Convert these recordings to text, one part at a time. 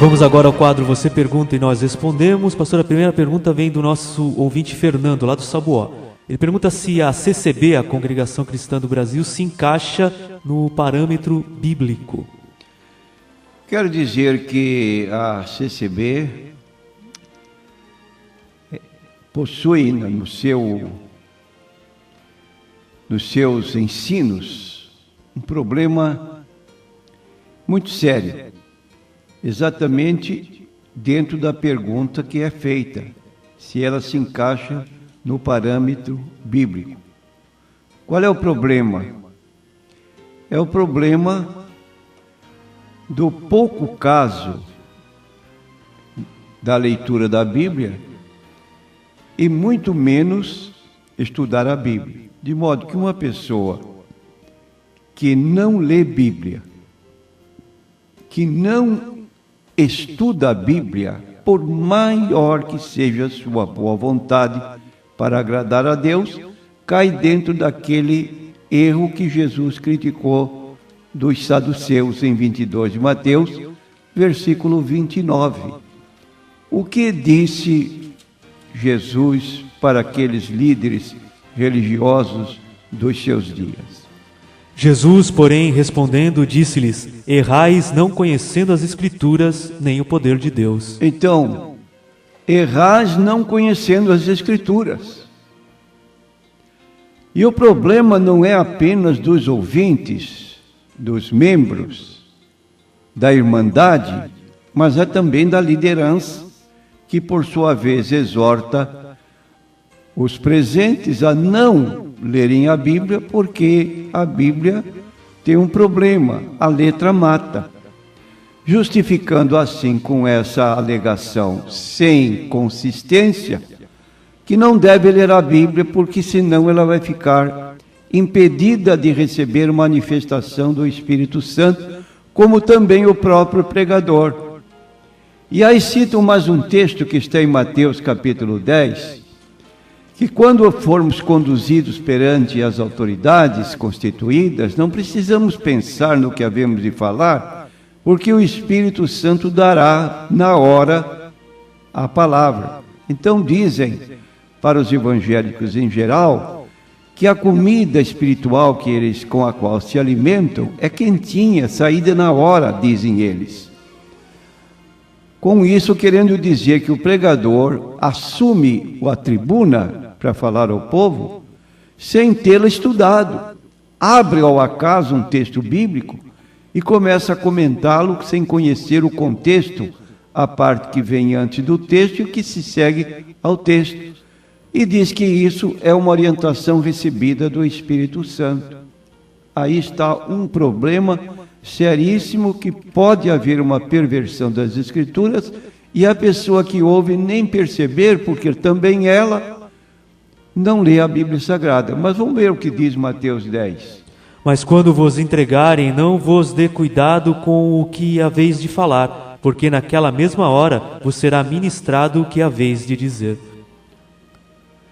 Vamos agora ao quadro Você Pergunta e Nós Respondemos. Pastor, a primeira pergunta vem do nosso ouvinte Fernando, lá do Saboá. Ele pergunta se a CCB, a Congregação Cristã do Brasil, se encaixa no parâmetro bíblico. Quero dizer que a CCB possui nos seus ensinos um problema muito sério, exatamente dentro da pergunta que é feita, se ela se encaixa no parâmetro bíblico. Qual é o problema? É o problema do pouco caso da leitura da Bíblia e muito menos estudar a Bíblia. De modo que uma pessoa que não lê Bíblia, que não estuda a Bíblia, por maior que seja a sua boa vontade para agradar a Deus, cai dentro daquele erro que Jesus criticou dos saduceus em 22 de Mateus, versículo 29. O que disse Jesus para aqueles líderes religiosos dos seus dias? Jesus, porém, respondendo, disse-lhes: errais não conhecendo as Escrituras, nem o poder de Deus. Então, errais não conhecendo as Escrituras. E o problema não é apenas dos ouvintes, dos membros da Irmandade, mas é também da liderança, que por sua vez exorta os presentes a não lerem a Bíblia, porque a Bíblia tem um problema, a letra mata. Justificando assim com essa alegação sem consistência, que não deve ler a Bíblia, porque senão ela vai ficar impedida de receber manifestação do Espírito Santo, como também o próprio pregador. E aí citam mais um texto que está em Mateus capítulo 10, que quando formos conduzidos perante as autoridades constituídas, não precisamos pensar no que havemos de falar, porque o Espírito Santo dará na hora a palavra. Então dizem para os evangélicos em geral que a comida espiritual com a qual se alimentam é quentinha, saída na hora, dizem eles. Com isso, querendo dizer que o pregador assume a tribuna para falar ao povo, sem tê-la estudado. Abre ao acaso um texto bíblico e começa a comentá-lo sem conhecer o contexto, a parte que vem antes do texto e que se segue ao texto. E diz que isso é uma orientação recebida do Espírito Santo. Aí está um problema seríssimo, que pode haver uma perversão das Escrituras e a pessoa que ouve nem perceber, porque também ela não lê a Bíblia Sagrada. Mas vamos ver o que diz Mateus 10. Mas quando vos entregarem, não vos dê cuidado com o que haveis de falar, porque naquela mesma hora vos será ministrado o que haveis de dizer.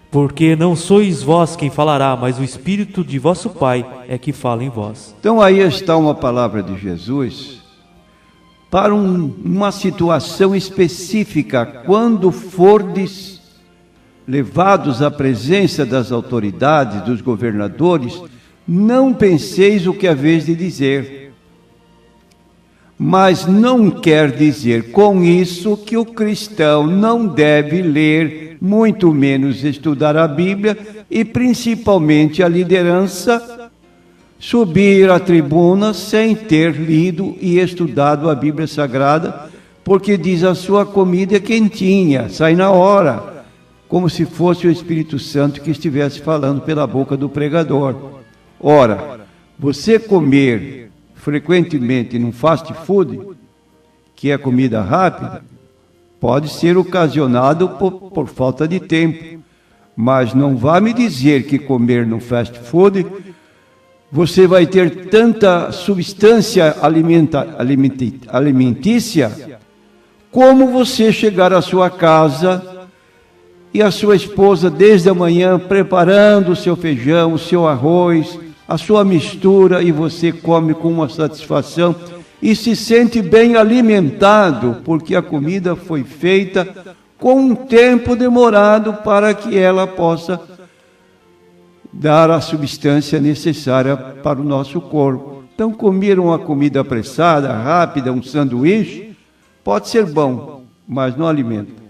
Porque não sois vós quem falará, mas o Espírito de vosso Pai é que fala em vós. Então aí está uma palavra de Jesus para uma situação específica. Quando fordes levados à presença das autoridades, dos governadores, não penseis o que haveis de dizer. Mas não quer dizer com isso que o cristão não deve ler, muito menos estudar a Bíblia, e principalmente a liderança subir à tribuna sem ter lido e estudado a Bíblia Sagrada, porque diz a sua comida é quentinha, sai na hora, como se fosse o Espírito Santo que estivesse falando pela boca do pregador. Ora, você comer frequentemente num fast food, que é comida rápida, pode ser ocasionado por falta de tempo, mas não vá me dizer que comer no fast food você vai ter tanta substância alimentícia como você chegar à sua casa e a sua esposa desde a manhã preparando o seu feijão, o seu arroz, a sua mistura, e você come com uma satisfação e se sente bem alimentado, porque a comida foi feita com um tempo demorado para que ela possa dar a substância necessária para o nosso corpo. Então, comer uma comida apressada, rápida, um sanduíche, pode ser bom, mas não alimenta.